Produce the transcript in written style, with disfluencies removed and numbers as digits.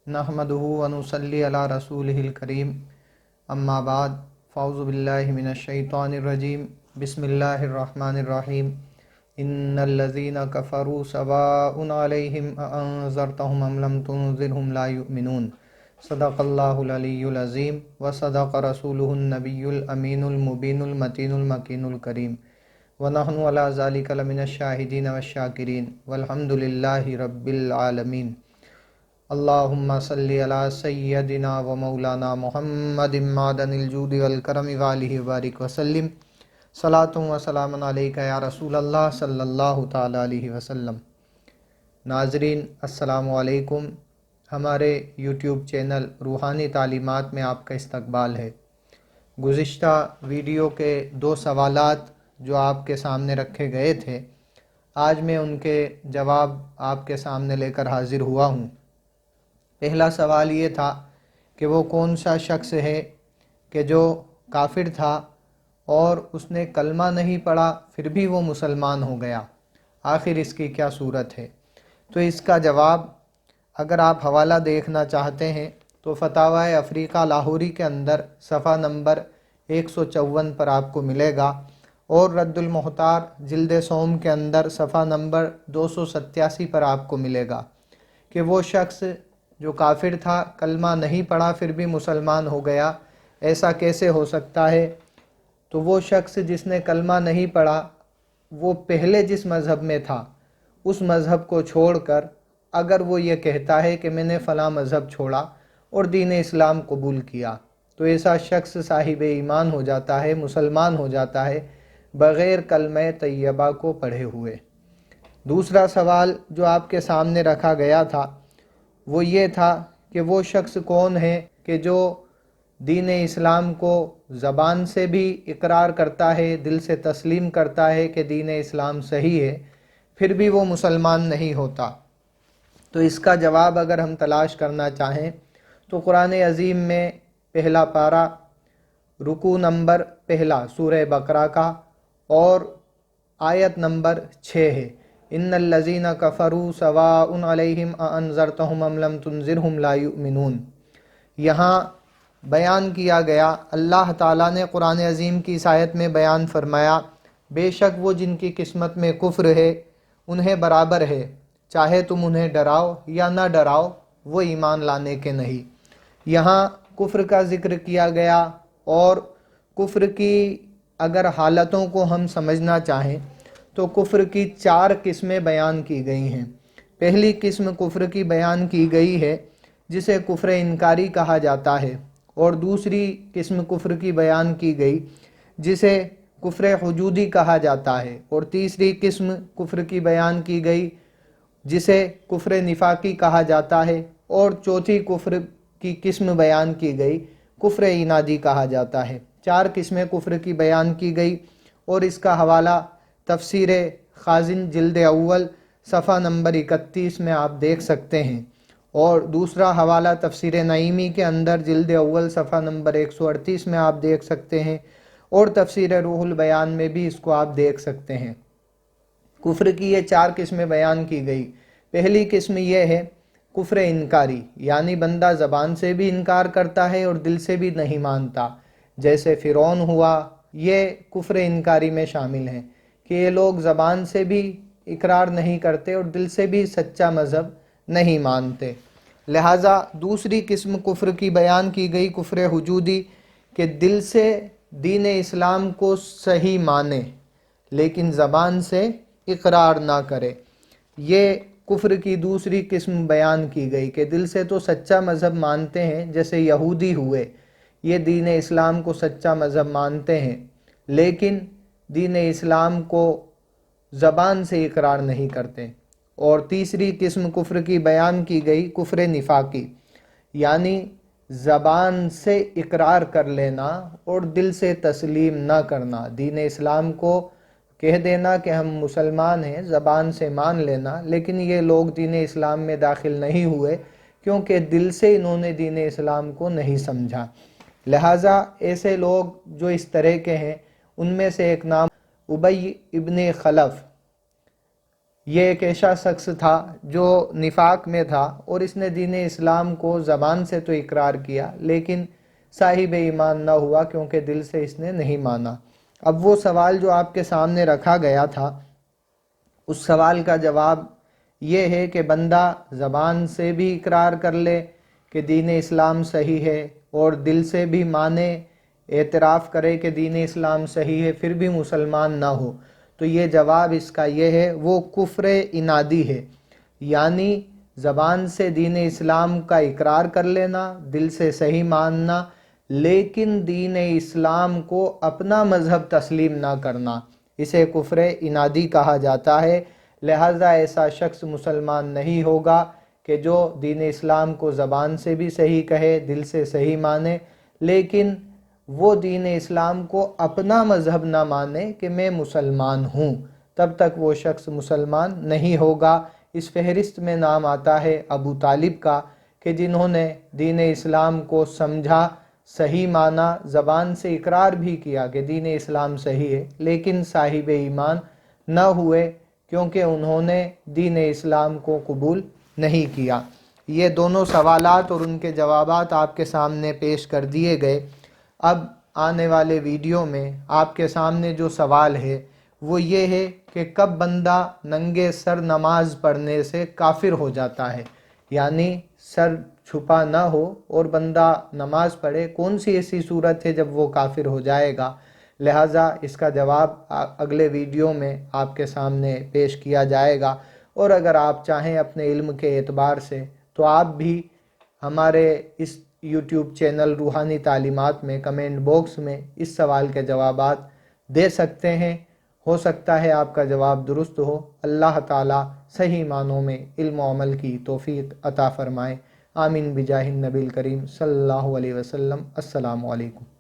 नहमदुहु व नुसल्ली अला रसूलिहिल करीम अम्मा बाद फ़ाउज़ु बिल्लाहि मिनश शैतानिर रजीम बिस्मिल्लाहिर रहमानिर रहीम इन्नल्लज़ीना कफ़रू सवाउन अलैहिम अअंज़रतहुम अम लम तुनज़िरहुम ला युमिनून सदक़ल्लाहुल अलियुल अज़ीम व सदक़ रसूलुहुन नबियुल अमीनुल मुबीनुल मतीनुल मकीनुल करीम व नहनु अला ज़ालिका लमिनश शाहिदीन वश्शाकिरीन वल्हम्दुलिल्लाहि रब्बिल आलमीन। अल्लाहुम्मा सल्लि अला सय्यदिना व मौलाना मुहम्मदिन मादनिल जूदि वल करमि व आलिहि व बारिक वसल्लिम सलातु व सलामुन अलैका या रसूलल्लाह सल्लल्लाहु तआला अलैहि वसल्लम। नाज़रीन अस्सलामु अलैकुम। हमारे यूट्यूब चैनल रूहानी तालीमात में आपका इस्तकबाल है। गुज़िश्ता वीडियो के दो सवालात जो आपके सामने रखे गए थे, आज मैं उनके जवाब आपके सामने लेकर हाज़िर हुआ हूँ। पहला सवाल ये था कि वो कौन सा शख्स है कि जो काफिर था और उसने कलमा नहीं पढ़ा फिर भी वो मुसलमान हो गया, आखिर इसकी क्या सूरत है। तो इसका जवाब अगर आप हवाला देखना चाहते हैं तो फतावा अफ्रीका लाहौरी के अंदर सफ़ा नंबर 154 पर आपको मिलेगा और रद्दुल मुख्तार जिल्द सोम के अंदर सफ़ा नंबर 287 पर आपको मिलेगा कि वो शख्स जो काफिर था, कलमा नहीं पढ़ा फिर भी मुसलमान हो गया, ऐसा कैसे हो सकता है। तो वो शख्स जिसने कलमा नहीं पढ़ा वो पहले जिस मज़हब में था उस मज़हब को छोड़कर अगर वो ये कहता है कि मैंने फ़लाँ मज़हब छोड़ा और दीन इस्लाम कबूल किया, तो ऐसा शख्स साहिब ईमान हो जाता है, मुसलमान हो जाता है बग़ैर कलमे तैयबा को पढ़े हुए। दूसरा सवाल जो आपके सामने रखा गया था वो ये था कि वो शख्स कौन है कि जो दीन इस्लाम को ज़बान से भी इकरार करता है, दिल से तस्लीम करता है कि दीन इस्लाम सही है, फिर भी वो मुसलमान नहीं होता। तो इसका जवाब अगर हम तलाश करना चाहें तो कुरान अज़ीम में पहला पारा रुकू नंबर पहला सूरह बकरा का और आयत नंबर 6 है, इन्नल्लज़ीना कफ़रू सवाउन अलैहिम अअंज़रतहुम अम लम तुनज़िरहुम ला युमिनून। यहाँ बयान किया गया, अल्लाह ताला ने कुरान अज़ीम की इस आयत में बयान फरमाया, बेशक वो जिनकी किस्मत में कुफ्र है उन्हें बराबर है, चाहे तुम उन्हें डराओ या ना डराओ, वो ईमान लाने के नहीं। यहाँ कुफ्र का ज़िक्र किया गया और कुफ्र की अगर हालतों को हम समझना चाहें तो कुफ्र की 4 किस्में बयान की गई हैं। पहली किस्म कुफ्र की बयान की गई है जिसे कुफ्र इनकारी कहा जाता है, और दूसरी किस्म कुफ्र की बयान की गई जिसे कुफ्र हुजूदी कहा जाता है, और तीसरी किस्म कुफ्र की बयान की गई जिसे कुफ्र निफाकी कहा जाता है, और चौथी कुफ्र की किस्म बयान की गई कुफ्र इनादी कहा जाता है। 4 किस्में कुफ्र की बयान की गई और इसका हवाला तफसीर खाजिन जिल्द अव्वल सफ़ा नंबर 31 में आप देख सकते हैं, और दूसरा हवाला तफसीर नईमी के अंदर जिल्द अव्वल सफ़ा नंबर 138 में आप देख सकते हैं, और तफसीर रूहुल बयान में भी इसको आप देख सकते हैं। कुफ्र की ये 4 किस्में बयान की गई। पहली किस्म ये है कुफ्र इनकारी, यानी बंदा ज़बान से भी इनकार करता है और दिल से भी नहीं मानता, जैसे फ़िरौन हुआ, ये कुफ्र इनकारी में शामिल हैं कि ये लोग ज़बान से भी इकरार नहीं करते और दिल से भी सच्चा मज़हब नहीं मानते। लिहाजा दूसरी किस्म कुफ्र की बयान की गई कुफ्र हुजूदी, कि दिल से दीन इस्लाम को सही माने लेकिन ज़बान से इकरार ना करे। ये कुफ्र की दूसरी किस्म बयान की गई कि दिल से तो सच्चा मज़हब मानते हैं, जैसे यहूदी हुए, ये दीन इस्लाम को सच्चा मज़हब मानते हैं लेकिन दीन इस्लाम को ज़बान से इकरार नहीं करते। और तीसरी किस्म कुफ्र की बयान की गई कुफ्र निफाकी, यानी ज़बान से इकरार कर लेना और दिल से तस्लीम ना करना, दीन इस्लाम को कह देना कि हम मुसलमान हैं, ज़बान से मान लेना, लेकिन ये लोग दीन इस्लाम में दाखिल नहीं हुए क्योंकि दिल से इन्होंने दीन इस्लाम को नहीं समझा। लिहाजा ऐसे लोग जो इस तरह के हैं उनमें से एक नाम उबई इब्ने खलफ یہ ایک ایسا شخص تھا جو نفاق میں تھا اور اس نے دین اسلام کو زبان سے تو اقرار کیا لیکن صاحب ایمان نہ ہوا کیونکہ دل سے اس نے نہیں مانا۔ اب وہ سوال جو آپ کے سامنے رکھا گیا تھا، اس سوال کا جواب یہ ہے کہ بندہ زبان سے بھی اقرار کر لے کہ دین اسلام صحیح ہے اور دل سے بھی مانے، اعتراف کرے کہ دین اسلام صحیح ہے، پھر بھی مسلمان نہ ہو، تو یہ جواب اس کا یہ ہے، وہ کفر عنادی ہے۔ یعنی زبان سے دین اسلام کا اقرار کر لینا، دل سے صحیح ماننا، لیکن دین اسلام کو اپنا مذہب تسلیم نہ کرنا، اسے کفر عنادی کہا جاتا ہے۔ لہذا ایسا شخص مسلمان نہیں ہوگا کہ جو دین اسلام کو زبان سے بھی صحیح کہے، دل سے صحیح مانے، لیکن وہ دین اسلام کو اپنا مذہب نہ مانے کہ میں مسلمان ہوں، تب تک وہ شخص مسلمان نہیں ہوگا۔ اس فہرست میں نام آتا ہے ابو طالب کا کہ جنہوں نے دین اسلام کو سمجھا، صحیح مانا، زبان سے اقرار بھی کیا کہ دین اسلام صحیح ہے، لیکن صاحب ایمان نہ ہوئے کیونکہ انہوں نے دین اسلام کو قبول نہیں کیا۔ یہ دونوں سوالات اور ان کے جوابات آپ کے سامنے پیش کر دیے گئے۔ اب آنے والے ویڈیو میں آپ کے سامنے جو سوال ہے وہ یہ ہے کہ کب بندہ ننگے سر نماز پڑھنے سے کافر ہو جاتا ہے، یعنی سر چھپا نہ ہو اور بندہ نماز پڑھے، کون سی ایسی صورت ہے جب وہ کافر ہو جائے گا؟ لہٰذا اس کا جواب اگلے ویڈیو میں آپ کے سامنے پیش کیا جائے گا، اور اگر آپ چاہیں اپنے علم کے اعتبار سے تو آپ بھی ہمارے اس یوٹیوب چینل روحانی تعلیمات میں کمنٹ باکس میں اس سوال کے جوابات دے سکتے ہیں، ہو سکتا ہے آپ کا جواب درست ہو۔ اللہ تعالیٰ صحیح معنوں میں علم و عمل کی توفیق عطا فرمائے۔ آمین بجاہ النبی الکریم صلی اللہ علیہ وسلم۔ السلام علیکم۔